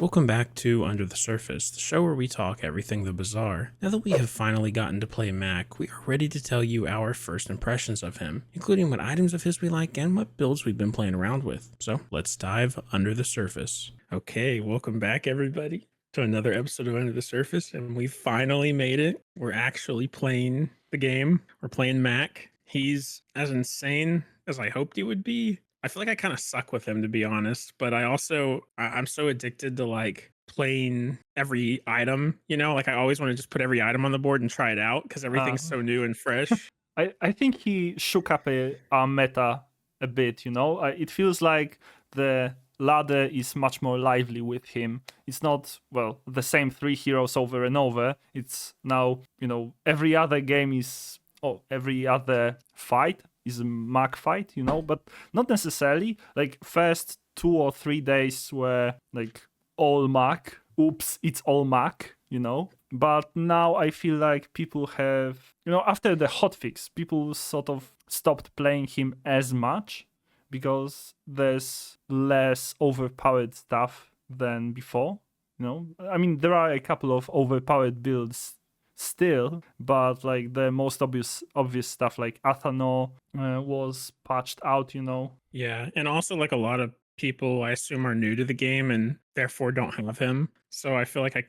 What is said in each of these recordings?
Welcome back to Under the Surface, the show where we talk everything the Bazaar. Now that we have finally gotten to play Mac, we are ready to tell you our first impressions of him, including what items of his we like and what builds we've been playing around with. So let's dive under the surface. Okay, welcome back everybody to another episode of Under the Surface, and we finally made it. We're actually playing the game. We're playing Mac. He's as insane as I hoped he would be. I feel like I kind of suck with him, to be honest, but I'm so addicted to like playing every item, like I always want to just put every item on the board and try it out because Uh, everything's so new and fresh. I think he shook up our meta a bit, It feels like the ladder is much more lively with him. It's not, the same three heroes over and over. It's now, every other game is, every other fight is a Mac fight, but not necessarily. Like, first 2 or 3 days were like all Mac. Oops, it's all Mac, But now I feel like people have, after the hotfix, people sort of stopped playing him as much because there's less overpowered stuff than before. I mean, there are a couple of overpowered builds still, but like the most obvious stuff like Athano was patched out. Yeah, and also like a lot of people I assume are new to the game and therefore don't have him. So I feel like I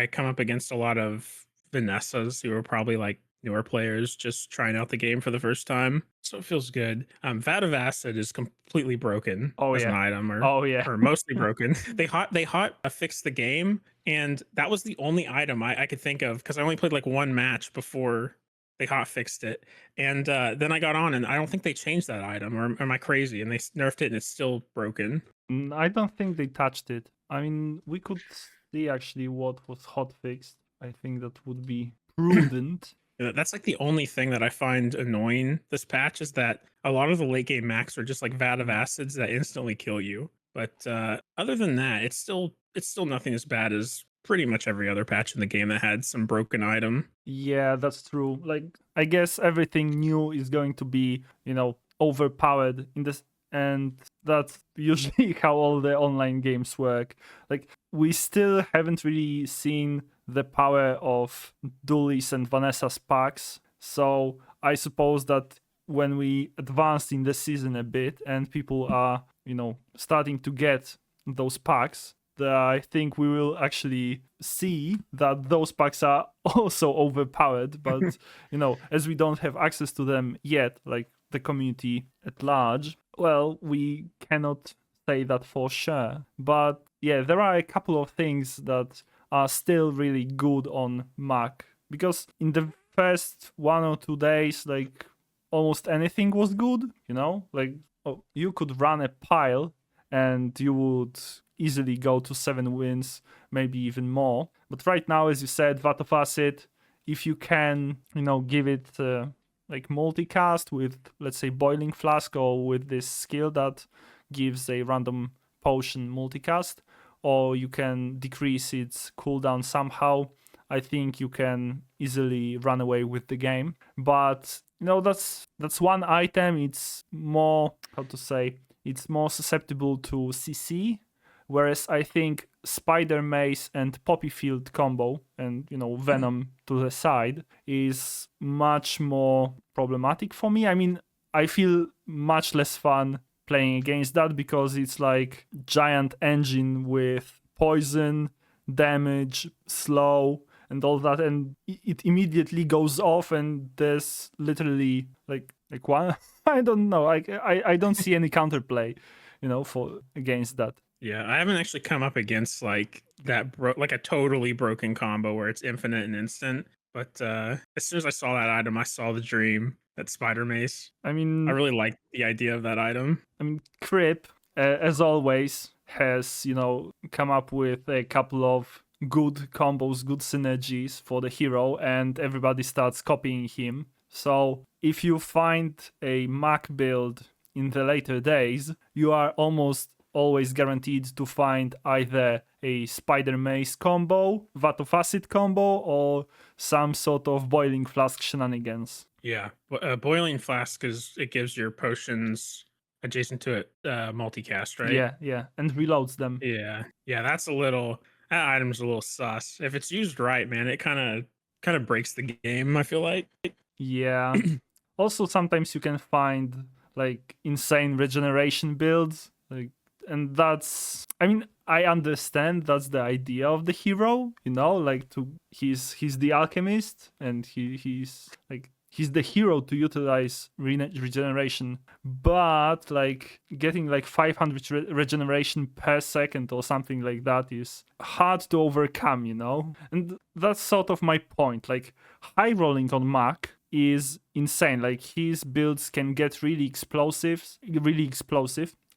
come up against a lot of Vanessas who are probably like newer players just trying out the game for the first time. So it feels good. Vat of Acid is completely broken Oh as an yeah. item, Oh yeah. or mostly broken. They hot fixed the game, and that was the only item I could think of because I only played like one match before they hot fixed it. And then I got on, and I don't think they changed that item, or am I crazy? And they nerfed it, and it's still broken. I don't think they touched it. I mean, we could see actually what was hotfixed. I think that would be prudent. That's like the only thing that I find annoying this patch is that a lot of the late game Macs are just like vat of acids that instantly kill you. But other than that, it's still nothing as bad as pretty much every other patch in the game that had some broken item. Yeah, that's true. Like, I guess everything new is going to be, overpowered in this, and that's usually how all the online games work. Like, we still haven't really seen the power of Dully's and Vanessa's packs, so I suppose that when we advance in the season a bit and people are, starting to get those packs, I think we will actually see that those packs are also overpowered, but as we don't have access to them yet, like the community at large, well, we cannot say that for sure. But yeah, there are a couple of things that are still really good on Mac, because in the first 1 or 2 days, like almost anything was good, like you could run a pile and you would easily go to 7 wins, maybe even more. But right now, as you said, Vat of Acid, if you can, give it like multicast with, let's say, Boiling Flask, or with this skill that gives a random potion multicast, or you can decrease its cooldown somehow, I think you can easily run away with the game. But that's one item. It's more, how to say, it's more susceptible to CC, whereas I think Spider Mace and Poppy Field combo and Venom to the side is much more problematic for me. I mean, I feel much less fun playing against that because it's like giant engine with poison, damage, slow, and all that, and it immediately goes off, and there's literally like one. I don't know. I don't see any counterplay, for against that. Yeah, I haven't actually come up against like that like a totally broken combo where it's infinite and instant. But as soon as I saw that item, I saw the dream. That Spider Mace. I I mean, really like the idea of that item. Crip, as always, has come up with a couple of good combos, good synergies for the hero, and everybody starts copying him. So if you find a Mac build in the later days, you are almost always guaranteed to find either a Spider Mace combo, Vat of Acid combo, or some sort of Boiling Flask shenanigans. Yeah, Boiling Flask it gives your potions adjacent to it, multicast, right? Yeah, and reloads them. Yeah. Yeah, that's a little that item's a little sus. If it's used right, man, it kinda breaks the game, I feel like. Yeah. Also, sometimes you can find like insane regeneration builds, like, and that's. I mean, I understand that's the idea of the hero, like he's the alchemist, and he's the hero to utilize regeneration, but like getting like 500 regeneration per second or something like that is hard to overcome, and that's sort of my point. Like high rolling on Mac is insane. Like his builds can get really explosive,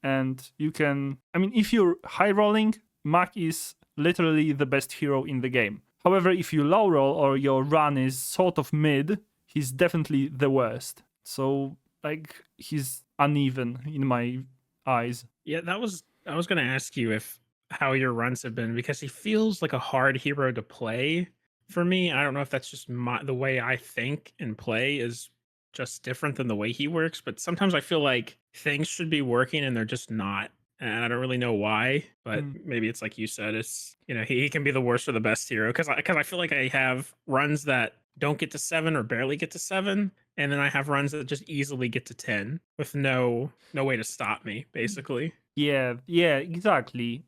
and you can. I mean, if you're high rolling, Mac is literally the best hero in the game. However, if you low roll or your run is sort of mid, he's definitely the worst. So like he's uneven in my eyes. Yeah, I was gonna ask you if how your runs have been because he feels like a hard hero to play for me. I don't know if that's just the way I think and play is just different than the way he works, but sometimes I feel like things should be working and they're just not. And I don't really know why, but Mm. maybe it's like you said, it's he can be the worst or the best hero because I feel like I have runs that don't get to 7 or barely get to 7, and then I have runs that just easily get to 10 with no way to stop me, basically. Yeah, exactly.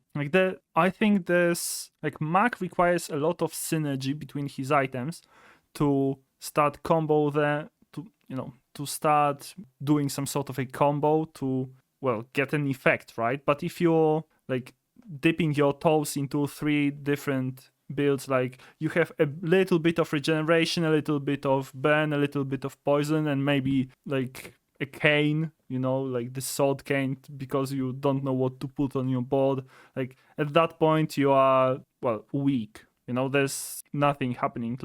I think this like Mac requires a lot of synergy between his items to start combo the to start doing some sort of a combo to get an effect, right? But if you're like dipping your toes into three different builds, like you have a little bit of regeneration, a little bit of burn, a little bit of poison, and maybe like a cane, like the sword cane, because you don't know what to put on your board. Like at that point you are weak. There's nothing happening.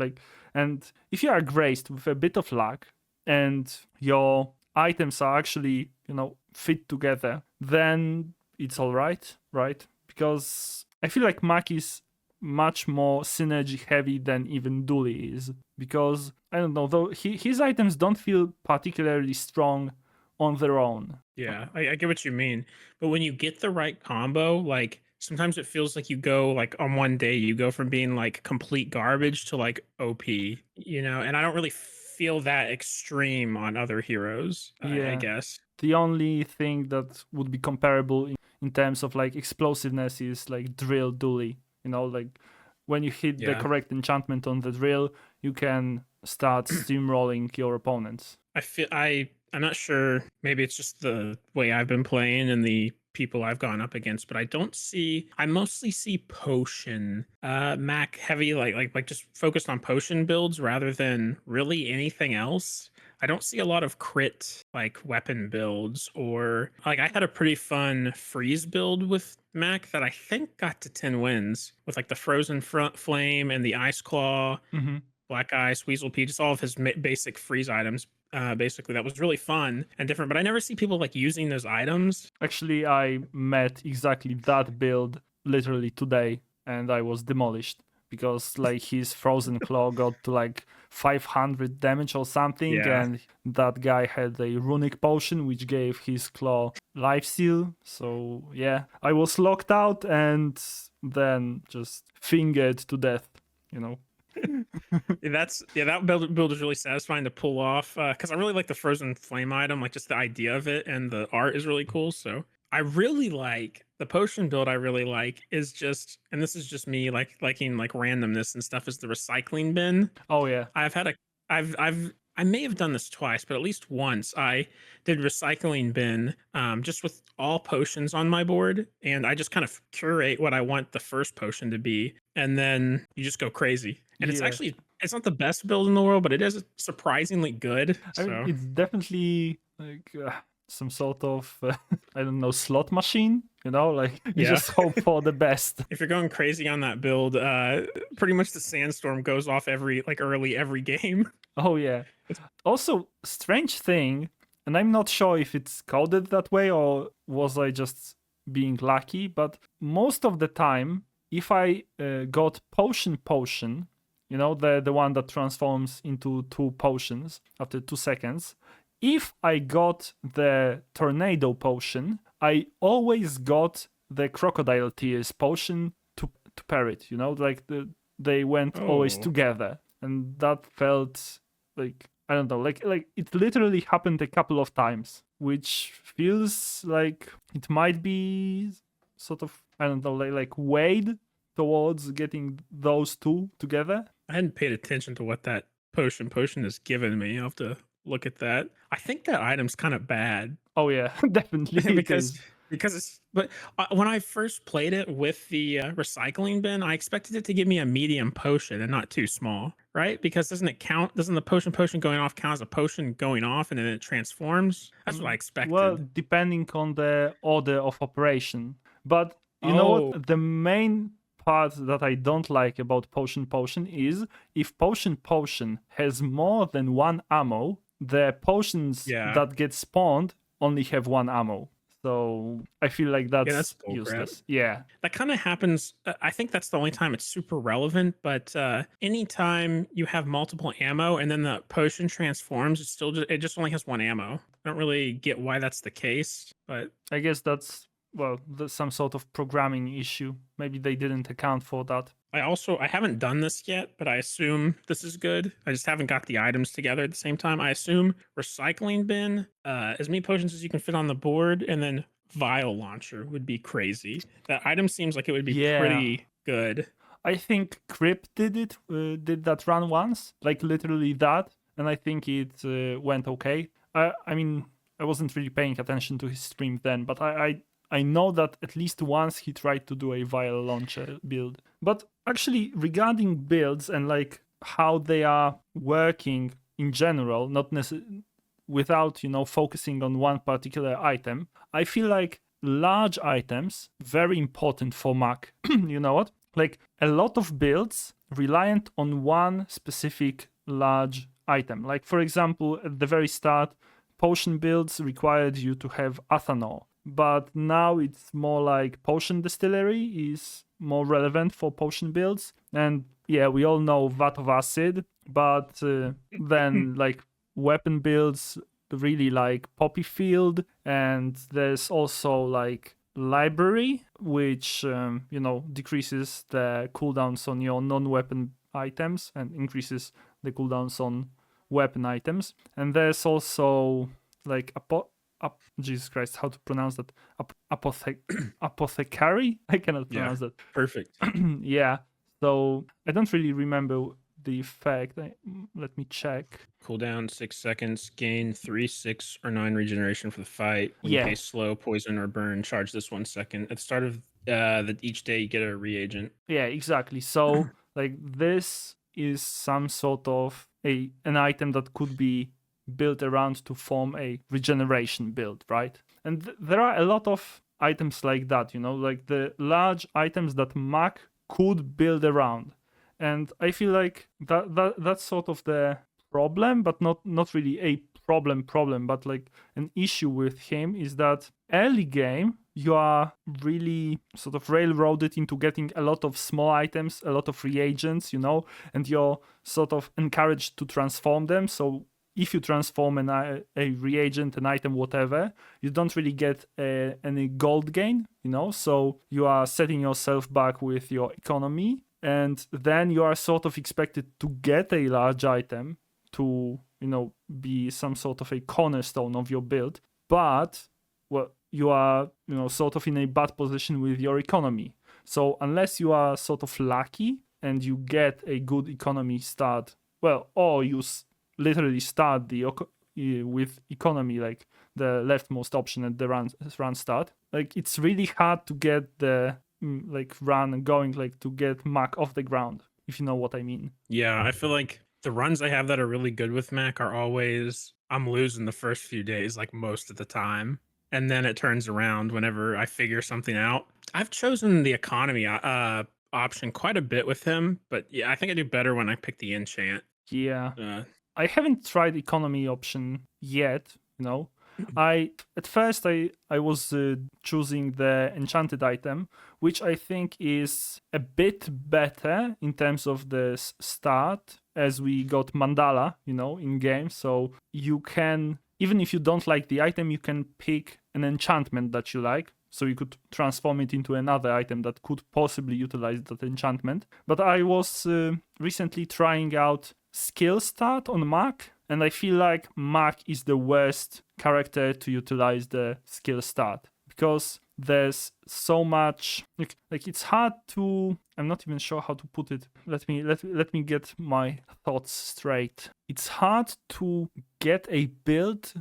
And if you are graced with a bit of luck and your items are actually fit together, then it's all right, right? Because I feel like Mac is much more synergy heavy than even Dooley is, because I don't know, though his items don't feel particularly strong on their own. Yeah, I get what you mean. But when you get the right combo, like sometimes it feels like you go like on one day, you go from being like complete garbage to like OP, and I don't really feel that extreme on other heroes, I Yeah, guess. the only thing that would be comparable in terms of like explosiveness is like drill Dooley. Like when you hit the Yeah. correct enchantment on the drill, you can start steamrolling your opponents. I'm not sure. Maybe it's just the way I've been playing and the people I've gone up against, but I mostly see potion Mac heavy, like just focused on potion builds rather than really anything else. I don't see a lot of crit like weapon builds, or like I had a pretty fun freeze build with Mac that I think got to 10 wins with like the frozen front flame and the ice claw, Mm-hmm. Black Ice, Weasel Pea, just all of his basic freeze items. Basically, that was really fun and different. But I never see people like using those items. Actually, I met exactly that build literally today, and I was demolished because like his frozen claw got to like 500 damage or something, Yeah, and that guy had a runic potion which gave his claw lifesteal. So yeah, I was locked out and then just fingered to death. You know. that build is really satisfying to pull off because I really like the frozen flame item, like just the idea of it, and the art is really cool. So I really like the potion build. I really like is just, and this is just me like liking like randomness and stuff. Is the recycling bin. Oh yeah. I've had a I may have done this twice, but at least once I did recycling bin just with all potions on my board, and I just kind of curate what I want the first potion to be, and then you just go crazy. And Yeah. it's not the best build in the world, but it is surprisingly good. I mean, So it's definitely like some sort of I don't know, slot machine. Like you yeah, just hope for the best. if you're going crazy on that build, pretty much the sandstorm goes off every game. Oh yeah. It's- Also, strange thing, and I'm not sure if it's coded that way or was I just being lucky, but most of the time, if I got potion, the one that transforms into two potions after 2 seconds, if I got the tornado potion, I always got the crocodile tears potion to pair it. Like they went always Oh, together, and that felt like, I don't know, like it literally happened a couple of times, which feels like it might be sort of, I don't know, like weighed towards getting those two together. I hadn't paid attention to what that potion has given me. I'll have to look at that. I think that item's kind of bad Oh yeah, definitely it because is. it's but when I first played it with the recycling bin, I expected it to give me a medium potion and not too small, right? Because doesn't it count? Doesn't the potion going off count as a potion going off and then it transforms? That's what I Well, expected. depending on the order of operation. But you know Oh, what? The main part that I don't like about Potion is if Potion has more than one ammo, the potions yeah. that get spawned only have one ammo. So I feel like Yeah, that's that's bullcrap. useless. Yeah. That kind of happens. I think that's the only time it's super relevant. But anytime you have multiple ammo and then the potion transforms, it just only has one ammo. I don't really get why that's the case, but I guess that's, well, some sort of programming issue. Maybe they didn't account for that. I haven't done this yet, but I assume this is good. I just haven't got the items together at the same time. I assume recycling bin, as many potions as you can fit on the board, and then vial launcher would be crazy. That item seems like it would be Yeah. pretty good. I think Crypt did that run once, like literally that, and I think it went okay. I mean, I wasn't really paying attention to his stream then, but I know that at least once he tried to do a vial launcher build. But actually, regarding builds and like how they are working in general, not necessarily without focusing on one particular item, I feel like large items very important for Mac. You know what? Like a lot of builds reliant on one specific large item. Like for example, at the very start, potion builds required you to have Athanol, but now it's more like potion distillery is more relevant for potion builds. And yeah, we all know vat of acid, but then like weapon builds really like poppy field, and there's also like library, which decreases the cooldowns on your non-weapon items and increases the cooldowns on weapon items. And there's also like Jesus Christ, how to pronounce that? Apothecary? I cannot Yeah, pronounce that. perfect. Yeah. So I don't really remember the effect. Let me check. Cooldown 6 seconds, gain 3, 6, or 9 regeneration for the fight. When you Yeah. face slow, poison, or burn, charge this 1 second. At the start of each day, you get a reagent. Yeah, exactly. So like this is some sort of an item that could be built around to form a regeneration build, right? And there are a lot of items like that, like the large items that Mac could build around. And I feel like that's sort of the problem, but not really a problem, but like an issue with him is that early game you are really sort of railroaded into getting a lot of small items, a lot of reagents, and you're sort of encouraged to transform them. So if you transform a reagent, an item, whatever, you don't really get any gold gain, so you are setting yourself back with your economy, and then you are sort of expected to get a large item to be some sort of a cornerstone of your build, but well, you are sort of in a bad position with your economy. So unless you are sort of lucky and you get a good economy start, well, or you literally start with economy, like the leftmost option at the run start, like it's really hard to get the like run going, like to get Mac off the ground, if you know what I mean. Yeah, I feel like the runs I have that are really good with Mac are always I'm losing the first few days, like most of the time. And then it turns around whenever I figure something out. I've chosen the economy option quite a bit with him, but yeah, I think I do better when I pick the enchant. Yeah, Uh, I haven't tried economy option yet. I at first I was choosing the enchanted item, which I think is a bit better in terms of the start, as we got mandala, in game, so you can even if you don't like the item, you can pick an enchantment that you like. So you could transform it into another item that could possibly utilize that enchantment. But I was recently trying out skill start on Mac, and I feel like Mac is the worst character to utilize the skill start, because there's so much like it's hard to, I'm not even sure how to put it. Let me get my thoughts straight. It's hard to get a build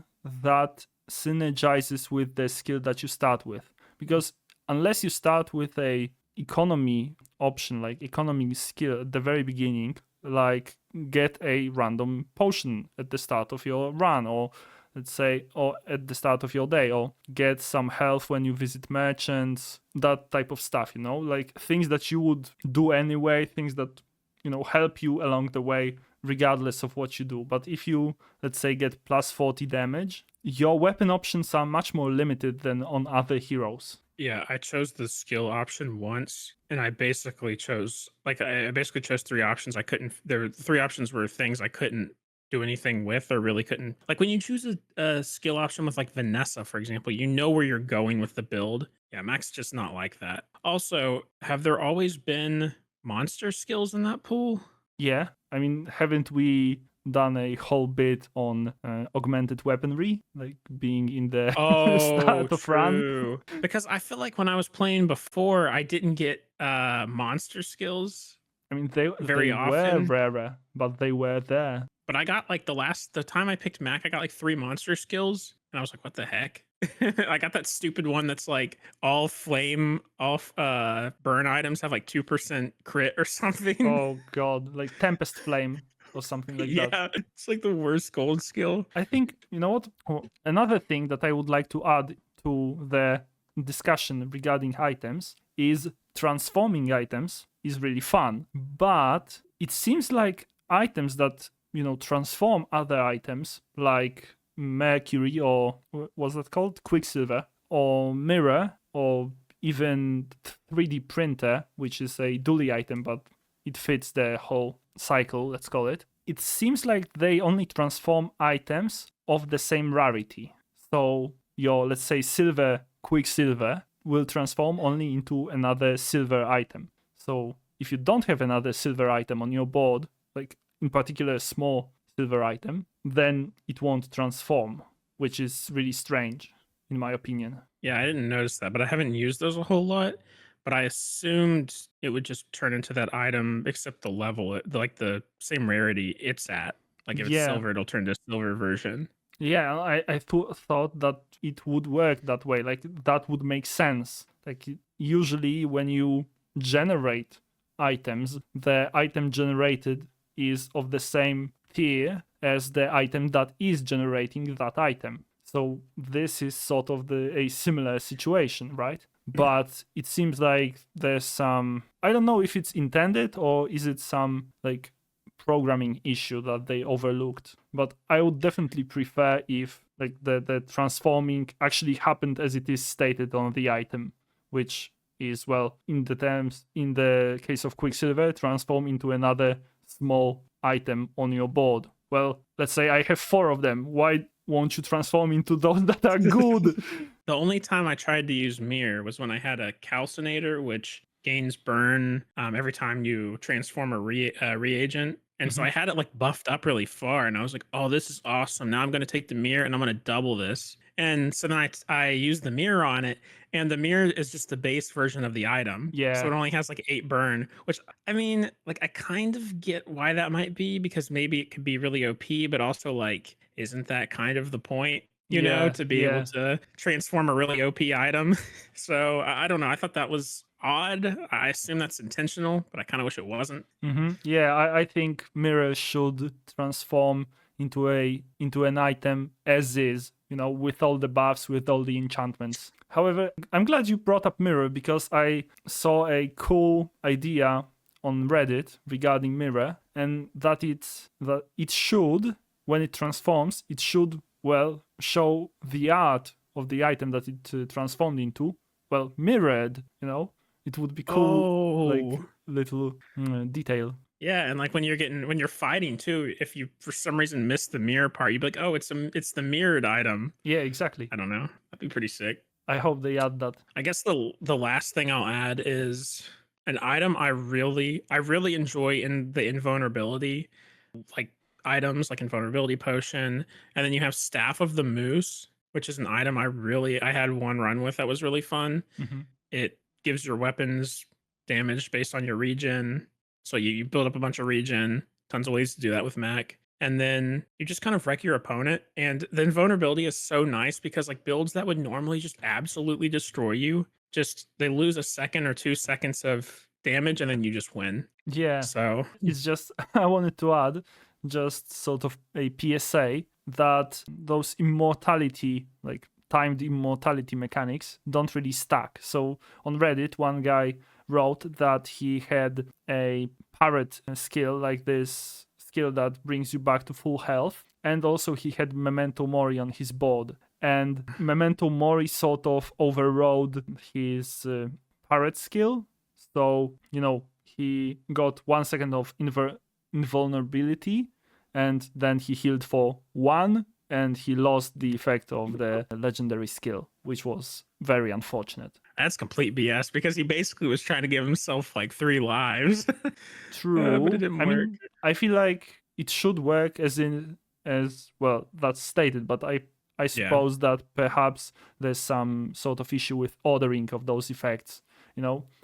that synergizes with the skill that you start with, because unless you start with a economy option, like economy skill at the very beginning, like get a random potion at the start of your run, or let's say, or at the start of your day, or get some health when you visit merchants, that type of stuff, like things that you would do anyway, things that, help you along the way, regardless of what you do. But if you, let's say, get plus 40 damage, your weapon options are much more limited than on other heroes. Yeah, I chose the skill option once, and I basically chose I basically chose three options. I couldn't. There were three options were things I couldn't do anything with, or really couldn't. Like when you choose a skill option with like Vanessa, for example, you know where you're going with the build. Yeah, Mac's just not like that. Also, have there always been monster skills in that pool? Yeah, I mean, haven't we done a whole bit on augmented weaponry, like being in the Oh, start of run? true. Because I feel like when I was playing before, I didn't get monster skills I mean, they very were often. rarer, but they were there. But I got like the time I picked Mac, I got like three monster skills, and I was like, what the heck? I got that stupid one that's like all flame, burn items have like 2% crit or something. Oh god, like Tempest Flame or something like that. Yeah, it's like the worst gold skill. I think, you know what? Another thing that I would like to add to the discussion regarding items is transforming items is really fun, but it seems like items that, transform other items like Mercury, or what's that called? Quicksilver, or Mirror, or even 3D printer, which is a dually item, but it fits the whole cycle, let's call it. It seems like they only transform items of the same rarity. So your, let's say, silver Quicksilver will transform only into another silver item. So if you don't have another silver item on your board, like in particular a small silver item, then it won't transform, which is really strange, in my opinion. Yeah, I didn't notice that, but I haven't used those a whole lot. But I assumed it would just turn into that item, except the level, like the same rarity it's at. Like if it's Yeah, silver, it'll turn to silver version. yeah, I thought that it would work that way. Like that would make sense. Like usually when you generate items, the item generated is of the same tier as the item that is generating that item. So this is sort of a similar situation, right? But it seems like there's some, I don't know if it's intended or is it some like programming issue that they overlooked. But I would definitely prefer if like the transforming actually happened as it is stated on the item, which is, well, in the case of Quicksilver, transform into another small item on your board. Well, let's say I have 4 of them. Why won't you transform into those that are good? The only time I tried to use mirror was when I had a calcinator, which gains burn every time you transform a reagent. And so I had it like buffed up really far, and I was like, "Oh, this is awesome! Now I'm going to take the mirror and I'm going to double this." And so then I used the mirror on it, and the mirror is just the base version of the item. So Yeah, it only has like 8 burn, which I mean, like I kind of get why that might be, because maybe it could be really OP, but also like, isn't that kind of the point? yeah, To be able yeah. to transform a really OP item. So I don't know. I thought that was odd. I assume that's intentional, but I kind of wish it wasn't. Yeah, I think mirror should transform into an item as is, with all the buffs, with all the enchantments. However, I'm glad you brought up mirror, because I saw a cool idea on Reddit regarding mirror, and that it should, when it transforms, it should, well, show the art of the item that it transformed into, well, mirrored. It would be cool, like Oh, little detail. Yeah, and like when you're fighting too, if you for some reason miss the mirror part, you'd be like, oh, it's the mirrored item. Yeah, exactly. I don't know. That'd be pretty sick. I hope they add that. I guess the last thing I'll add is an item I really enjoy in the invulnerability, like items like invulnerability potion, and then you have Staff of the Moose, which is an item I had one run with that was really fun. Hmm. It gives your weapons damage based on your regen. So you build up a bunch of regen, tons of ways to do that with Mac. And then you just kind of wreck your opponent. And the invulnerability is so nice because like builds that would normally just absolutely destroy you, just they lose a second or 2 seconds of damage and then you just win. Yeah, So it's just I wanted to add just sort of a PSA that those immortality, like timed immortality mechanics, don't really stack. So on Reddit, one guy wrote that he had a parrot skill, like this skill that brings you back to full health, and also he had Memento Mori on his board. And Memento Mori sort of overrode his parrot skill. So, he got 1 second of invulnerability, and then he healed for one, and he lost the effect of the legendary skill, which was very unfortunate. that's complete BS because he basically was trying to give himself like 3 lives. But it True. didn't I work. mean, I feel like it should work as well, that's stated, but I Yeah. suppose that perhaps there's some sort of issue with ordering of those effects.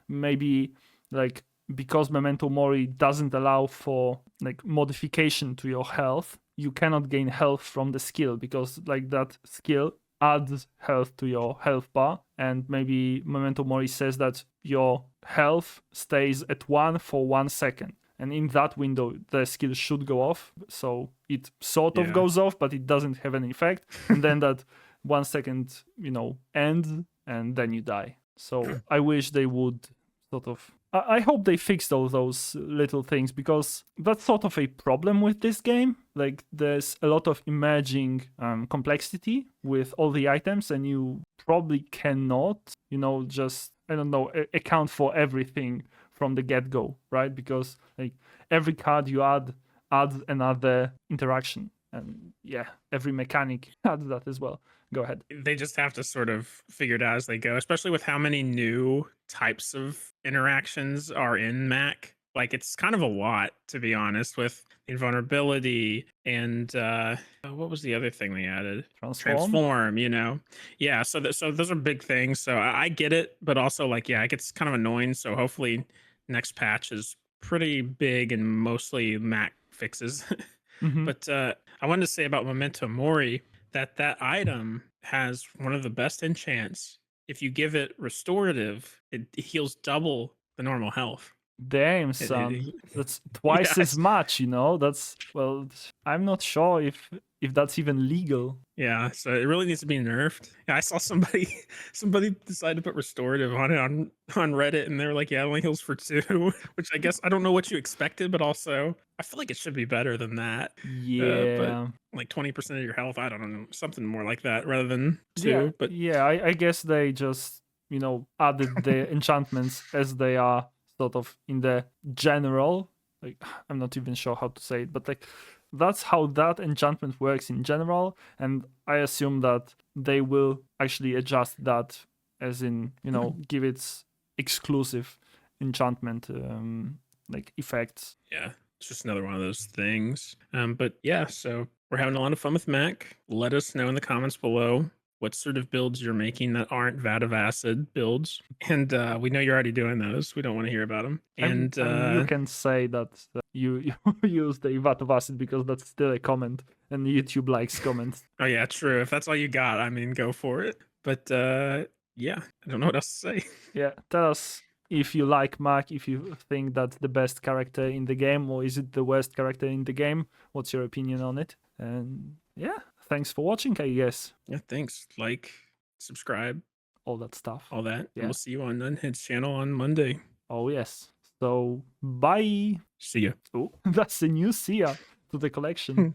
Maybe like because Memento Mori doesn't allow for like modification to your health, you cannot gain health from the skill because like that skill adds health to your health bar, and maybe Memento Mori says that your health stays at 1 for 1 second, and in that window the skill should go off, so it sort of Yeah. goes off but it doesn't have any effect, and then that 1 second ends, and then you die. So I wish they would sort of I hope they fixed all those little things, because that's sort of a problem with this game. Like, there's a lot of emerging complexity with all the items, and you probably cannot, just, I don't know, account for everything from the get go, right? Because, like, every card you add adds another interaction. And yeah, every mechanic adds that as well. Go ahead. They just have to sort of figure it out as they go, especially with how many new types of interactions are in Mac. Like it's kind of a lot, to be honest, with invulnerability and what was the other thing they added? Transform. Transform, Yeah, so those are big things. So I get it, but also like yeah, it gets kind of annoying. So hopefully next patch is pretty big and mostly Mac fixes. Hmm. But I wanted to say about Memento Mori that item has one of the best enchants. If you give it restorative, it heals double the normal health. Damn, It, son. it, That's yeah, twice as much, That's, well, I'm not sure if that's even legal. yeah. So it really needs to be nerfed. Yeah, I saw somebody somebody decided to put restorative on it on Reddit, and they were like, "Yeah, it only heals for 2," which I guess I don't know what you expected, but also I feel like it should be better than that. But Yeah. like 20% of your health, I don't know, something more like that rather than Yeah, 2. But yeah, I guess they just, added the enchantments as they are sort of in the general, like, I'm not even sure how to say it, but like that's how that enchantment works in general, and I assume that they will actually adjust that, as in, give its exclusive enchantment like effects. yeah, it's just another one of those things. But yeah, so we're having a lot of fun with Mac. Let us know in the comments below what sort of builds you're making that aren't vat of acid builds. And we know you're already doing those. We don't want to hear about them. And I mean, you can say that you use the vat of acid because that's still a comment, and YouTube likes comments. oh yeah, true. If that's all you got, I mean, go for it. But yeah, I don't know what else to say. Yeah, tell us if you like Mac, if you think that's the best character in the game, or is it the worst character in the game? What's your opinion on it? And yeah, thanks for watching, I guess. Yeah, thanks. Like, subscribe, All that stuff. all that. And Yeah. we'll see you on Unhid's channel on Monday. Oh, yes. So, bye. See ya. Oh, that's a new see ya to the collection.